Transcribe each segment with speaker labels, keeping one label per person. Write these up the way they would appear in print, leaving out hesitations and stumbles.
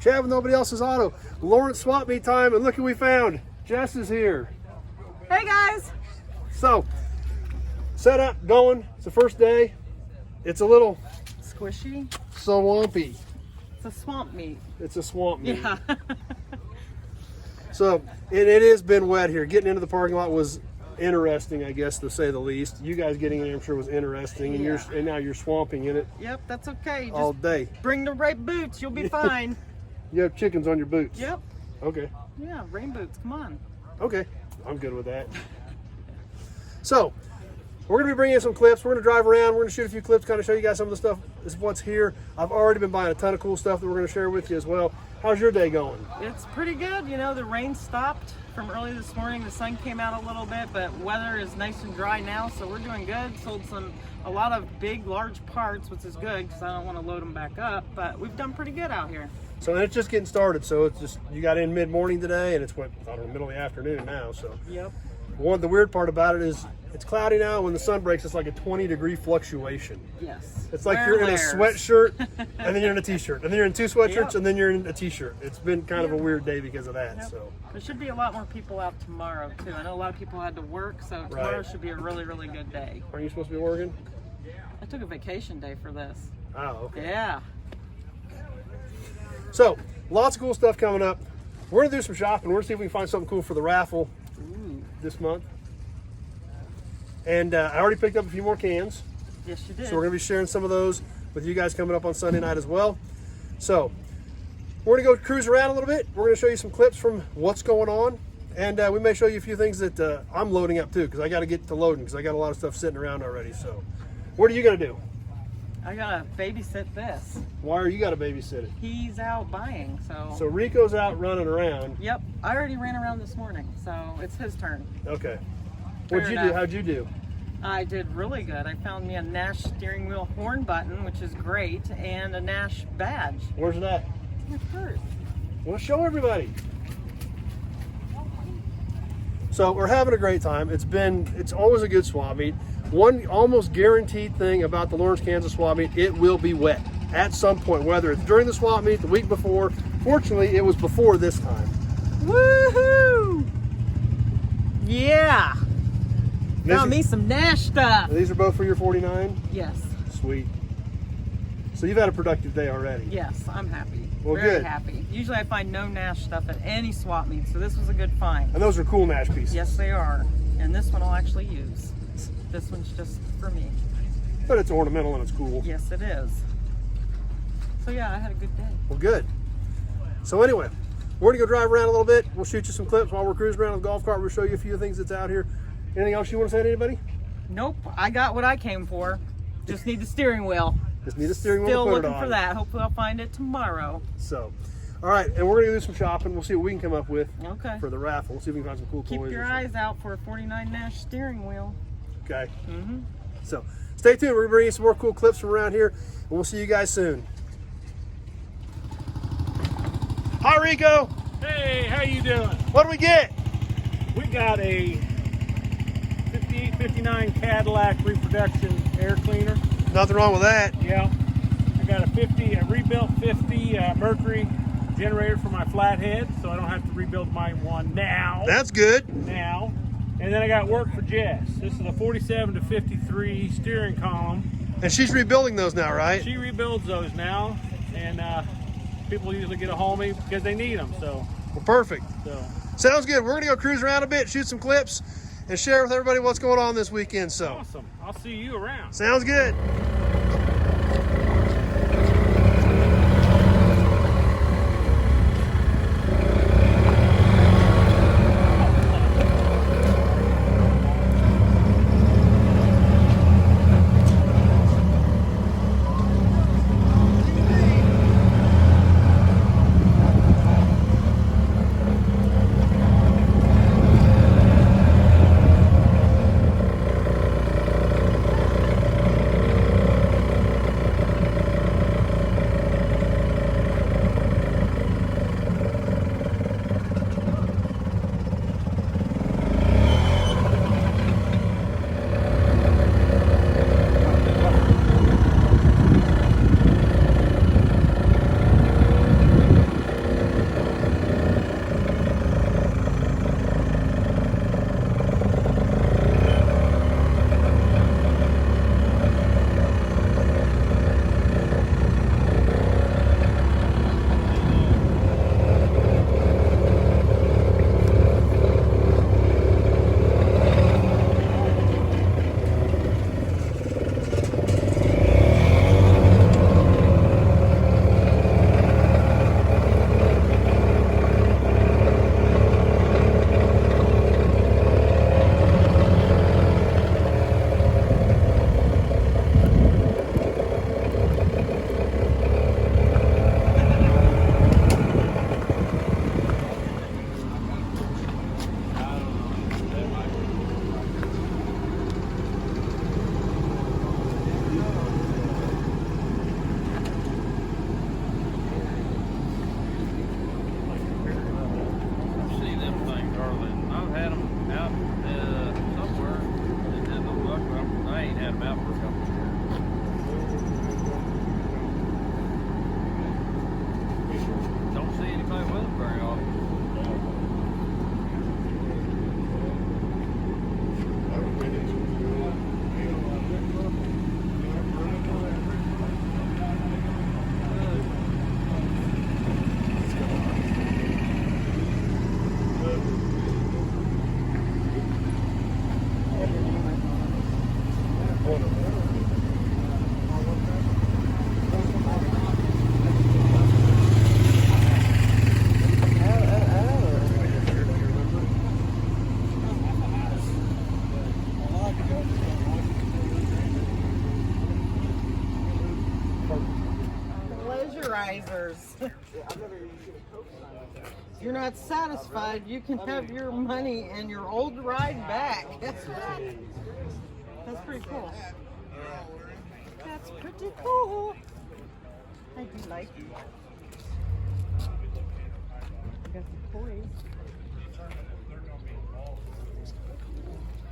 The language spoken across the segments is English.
Speaker 1: Chad with Nobody Else's Auto. Lawrence swap meet time, and look who we found. Jess is here.
Speaker 2: Hey guys.
Speaker 1: So, set up, going. It's the first day. It's a little
Speaker 2: Squishy.
Speaker 1: swampy.
Speaker 2: It's a swamp meet.
Speaker 1: It's a swamp meet.
Speaker 2: Yeah.
Speaker 1: So, it has been wet here. Getting into the parking lot was interesting, I guess, to say the least. You guys getting in, I'm sure, was interesting, and and now you're swamping in it.
Speaker 2: Yep, that's okay. Just
Speaker 1: all day.
Speaker 2: Bring the right boots, you'll be fine.
Speaker 1: You have chickens on your boots.
Speaker 2: Yep.
Speaker 1: Okay.
Speaker 2: Yeah, rain boots. Come on.
Speaker 1: Okay, I'm good with that. So, we're going to be bringing in some clips. We're going to drive around. We're going to shoot a few clips, kind of show you guys some of the stuff, is what's here. I've already been buying a ton of cool stuff that we're going to share with you as well. How's your day going?
Speaker 2: It's pretty good. You know, the rain stopped from early this morning. The sun came out a little bit, but weather is nice and dry now, so we're doing good. Sold a lot of big, large parts, which is good because I don't want to load them back up, but we've done pretty good out here.
Speaker 1: So, and it's just getting started. So it's just, you got in mid-morning today, and it's what, I don't know, middle of the afternoon now. So
Speaker 2: Yep.
Speaker 1: the weird part about it is it's cloudy now. When the sun breaks, it's like a 20-degree fluctuation.
Speaker 2: Yes.
Speaker 1: It's like
Speaker 2: Wear
Speaker 1: you're
Speaker 2: layers.
Speaker 1: in a sweatshirt, and then you're in a t-shirt, and then you're in two sweatshirts,
Speaker 2: Yep.
Speaker 1: and then you're in a t-shirt. It's been kind of a
Speaker 2: Yep.
Speaker 1: weird day because of that.
Speaker 2: Yep.
Speaker 1: So
Speaker 2: There should be a lot more people out tomorrow too. I know a lot of people had to work, so tomorrow
Speaker 1: Right.
Speaker 2: should be a really, really good day.
Speaker 1: Aren't you supposed to be working?
Speaker 2: I took a vacation day for this.
Speaker 1: Oh, okay.
Speaker 2: Yeah.
Speaker 1: So lots of cool stuff coming up. We're gonna do some shopping. We're gonna see if we can find something cool for the raffle this month. And I already picked up a few more cans.
Speaker 2: Yes, you did.
Speaker 1: So we're gonna be sharing some of those with you guys coming up on Sunday night as well. So we're gonna go cruise around a little bit. We're gonna show you some clips from what's going on. And we may show you a few things that I'm loading up too, because I gotta get to loading, because I got a lot of stuff sitting around already. So what are you gonna do?
Speaker 2: I gotta babysit this.
Speaker 1: Why are you gotta babysit it?
Speaker 2: He's out buying, so.
Speaker 1: So Rico's out running around.
Speaker 2: Yep, I already ran around this morning, so it's his turn.
Speaker 1: Okay.
Speaker 2: Fair
Speaker 1: What'd you do?
Speaker 2: enough.
Speaker 1: How'd you do?
Speaker 2: I did really good. I found me a Nash steering wheel horn button, which is great, and a Nash badge.
Speaker 1: Where's that?
Speaker 2: It's my purse.
Speaker 1: Well, show everybody. So we're having a great time. It's always a good swap meet. One almost guaranteed thing about the Lawrence, Kansas swap meet, it will be wet at some point, whether it's during the swap meet, the week before. Fortunately, it was before this time.
Speaker 2: Woohoo! Yeah! Found me some Nash stuff.
Speaker 1: These are both for your 49?
Speaker 2: Yes.
Speaker 1: Sweet. So you've had a productive day already.
Speaker 2: Yes, I'm happy.
Speaker 1: Well,
Speaker 2: Very
Speaker 1: good.
Speaker 2: happy. Usually I find no Nash stuff at any swap meet, so this was a good find.
Speaker 1: And those are cool Nash pieces.
Speaker 2: Yes, they are. And this one I'll actually use. This one's just for me.
Speaker 1: But it's ornamental and it's cool.
Speaker 2: Yes, it is. So yeah, I had a good day.
Speaker 1: Well, good. So anyway, we're gonna go drive around a little bit. We'll shoot you some clips while we're cruising around the golf cart. We'll show you a few things that's out here. Anything else you want to say to anybody?
Speaker 2: Nope, I got what I came for. Just need the steering wheel.
Speaker 1: Just need a steering wheel
Speaker 2: Still
Speaker 1: to put it
Speaker 2: looking
Speaker 1: on.
Speaker 2: for that. Hopefully I'll find it tomorrow.
Speaker 1: So, all right, and we're gonna do some shopping. We'll see what we can come up with
Speaker 2: Okay.
Speaker 1: for the raffle. We'll see if we can find some cool
Speaker 2: Keep
Speaker 1: toys.
Speaker 2: your
Speaker 1: or something.
Speaker 2: eyes out for a 49 Nash steering wheel.
Speaker 1: Okay.
Speaker 2: Mm-hmm.
Speaker 1: So, stay tuned. We're gonna bring you some more cool clips from around here, and we'll see you guys soon. Hi, Rico.
Speaker 3: Hey, how you doing?
Speaker 1: What do we get?
Speaker 3: We got a 58, 59 Cadillac reproduction air cleaner.
Speaker 1: Nothing wrong with that.
Speaker 3: Yeah. I got a rebuilt 50 Mercury generator for my flathead, so I don't have to rebuild my one now.
Speaker 1: That's good.
Speaker 3: And then I got work for Jess. This is a 47 to 53 steering column.
Speaker 1: And she's rebuilding those now, right?
Speaker 3: She rebuilds those now, and people usually get a hold of me because they need them. So,
Speaker 1: Well, perfect.
Speaker 3: so
Speaker 1: Sounds good. We're gonna go cruise around a bit, shoot some clips, and share with everybody what's going on this weekend. So,
Speaker 3: awesome. I'll see you around.
Speaker 1: sounds good.
Speaker 4: out for a couple of years. Don't see anybody with them very often.
Speaker 2: Pleasurizers. If you're not satisfied, you can have your money and your old ride back. That's pretty cool. That's pretty cool. I do like it. Got the toys.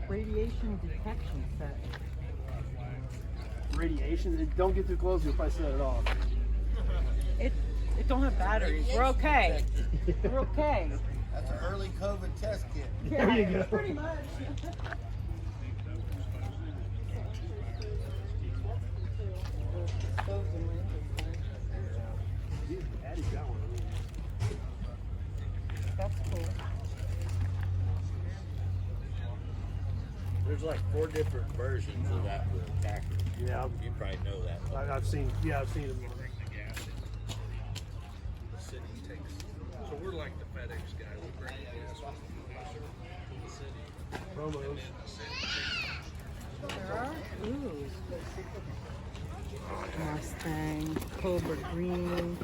Speaker 2: Radiation detection set.
Speaker 1: Radiation. Don't get too close. You'll probably set it off.
Speaker 2: It don't have batteries. We're okay. We're okay.
Speaker 5: That's an early COVID test kit.
Speaker 2: Yeah, there you go. Pretty much. That's cool.
Speaker 5: There's like 4 different versions of that little tractor.
Speaker 1: Yeah,
Speaker 5: You probably know that.
Speaker 1: I've seen them.
Speaker 6: The city takes. So we're like the FedEx guy. We bring gas from the city.
Speaker 1: Promos.
Speaker 2: There are? Ooh. Mustang, Cobra Green,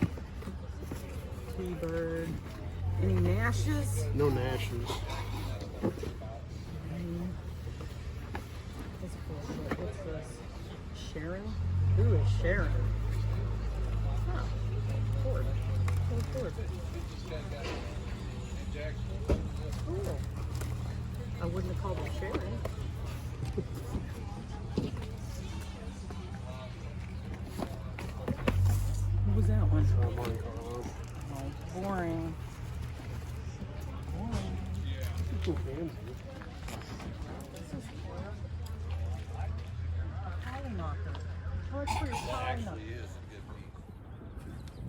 Speaker 2: T-Bird. Any Nashes?
Speaker 1: No Nashes.
Speaker 2: What's this? Sharon? Who is Sharon? Huh. Ford. Ford. Cool. I wouldn't have called it Sharon. What was that one? Oh, boring. This is a collie knocker. Oh, it's for your collie knocker.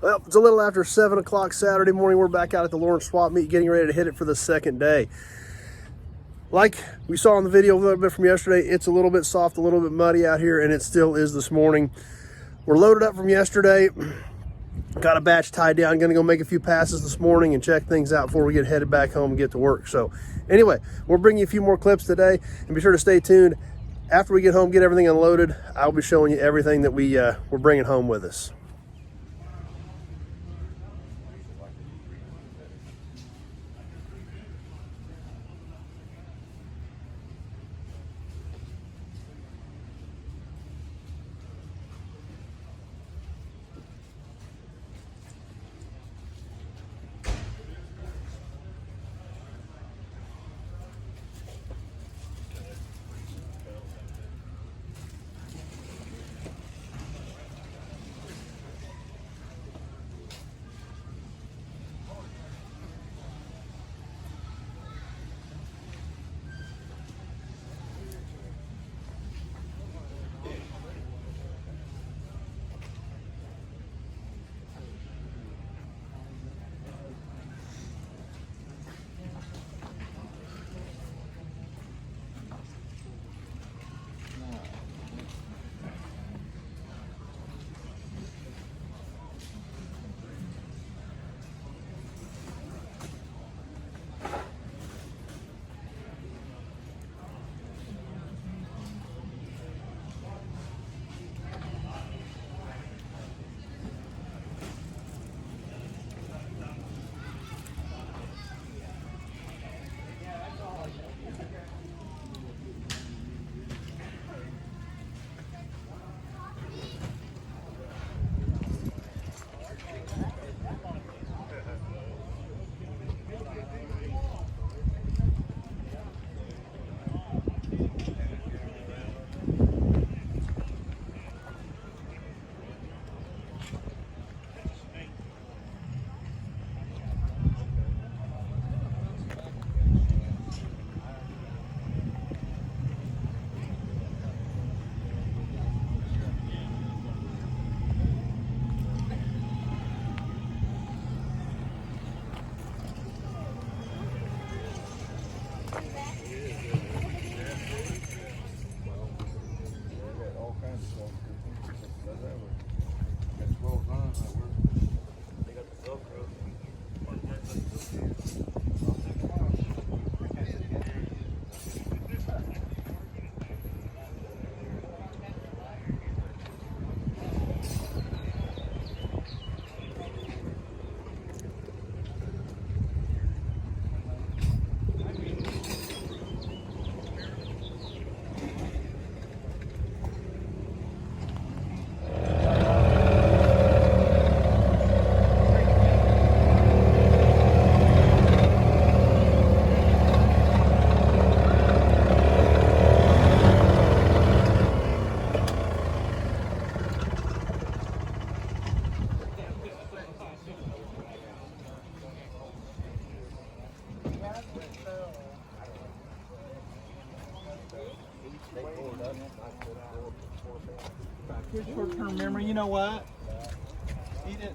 Speaker 1: Well, it's a little after 7 o'clock Saturday morning. We're back out at the Lawrence Swap Meet getting ready to hit it for the second day. Like we saw in the video a little bit from yesterday, it's a little bit soft, a little bit muddy out here, and it still is this morning. We're loaded up from yesterday. Got a batch tied down. Gonna go make a few passes this morning and check things out before we get headed back home and get to work. So anyway, we'll bring you a few more clips today, and be sure to stay tuned. After we get home, get everything unloaded, I'll be showing you everything that we're bringing home with us.
Speaker 5: All kinds of stuff. That's well done. They got the Velcro.
Speaker 2: Good short-term memory. You know what? Eat it.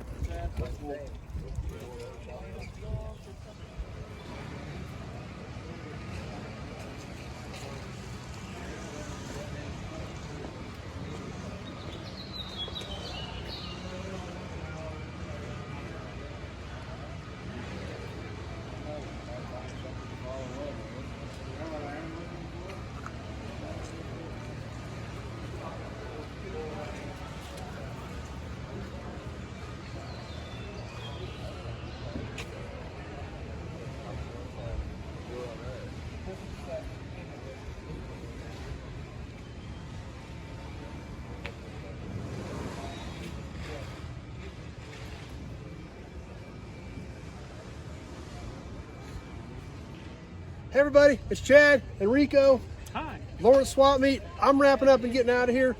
Speaker 1: Hey everybody, it's Chad and Rico.
Speaker 3: Hi.
Speaker 1: Lawrence Swap Meet. I'm wrapping up and getting out of here.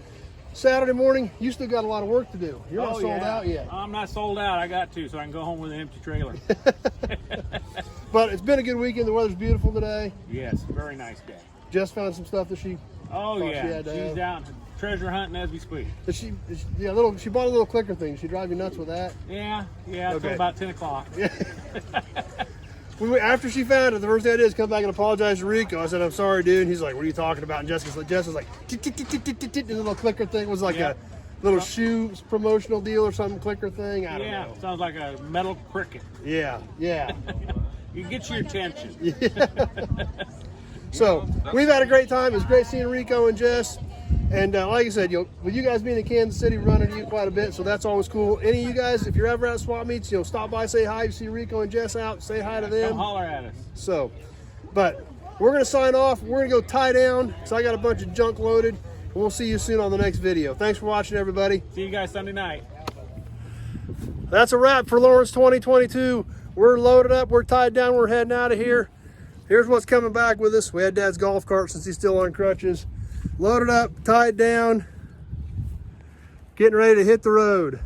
Speaker 1: Saturday morning, you still got a lot of work to do. You're not sold out yet.
Speaker 3: I'm not sold out. I got to, so I can go home with an empty trailer.
Speaker 1: But it's been a good weekend. The weather's beautiful today.
Speaker 3: Yes, very nice day.
Speaker 1: Jess found some stuff that she
Speaker 3: Oh
Speaker 1: thought
Speaker 3: yeah,
Speaker 1: she had to have.
Speaker 3: she's out treasure hunting as we speak.
Speaker 1: But she bought a little clicker thing. She drive you nuts with that.
Speaker 3: Yeah,
Speaker 1: Okay.
Speaker 3: until about 10 o'clock.
Speaker 1: After she found it, the first thing I did is come back and apologize to Rico. I said, "I'm sorry, dude." And he's like, "What are you talking about?" And Jess was like, "Tick, tick, tick, tick, tick, tick, tick." The little clicker thing was like a little shoe promotional deal or something. Clicker thing. I don't know.
Speaker 3: Sounds like a metal cricket.
Speaker 1: Yeah.
Speaker 3: You get your attention.
Speaker 1: So we've had a great time. It was great seeing Rico and Jess. And like I said, with you guys being in Kansas City, we run into you quite a bit, so that's always cool. Any of you guys, if you're ever at swap meets, stop by, say hi. You see Rico and Jess out, say hi to them.
Speaker 3: Come holler at us.
Speaker 1: So, but we're gonna sign off. We're gonna go tie down, because I got a bunch of junk loaded. And we'll see you soon on the next video. Thanks for watching, everybody.
Speaker 3: See you guys Sunday night.
Speaker 1: That's a wrap for Lawrence 2022. We're loaded up. We're tied down. We're heading out of here. Here's what's coming back with us. We had Dad's golf cart since he's still on crutches. Loaded up, tied down, getting ready to hit the road.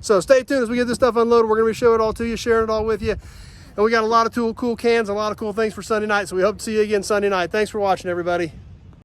Speaker 1: So stay tuned as we get this stuff unloaded. We're going to be showing it all to you, sharing it all with you. And we got a lot of cool cans, a lot of cool things for Sunday night. So we hope to see you again Sunday night. Thanks for watching, everybody.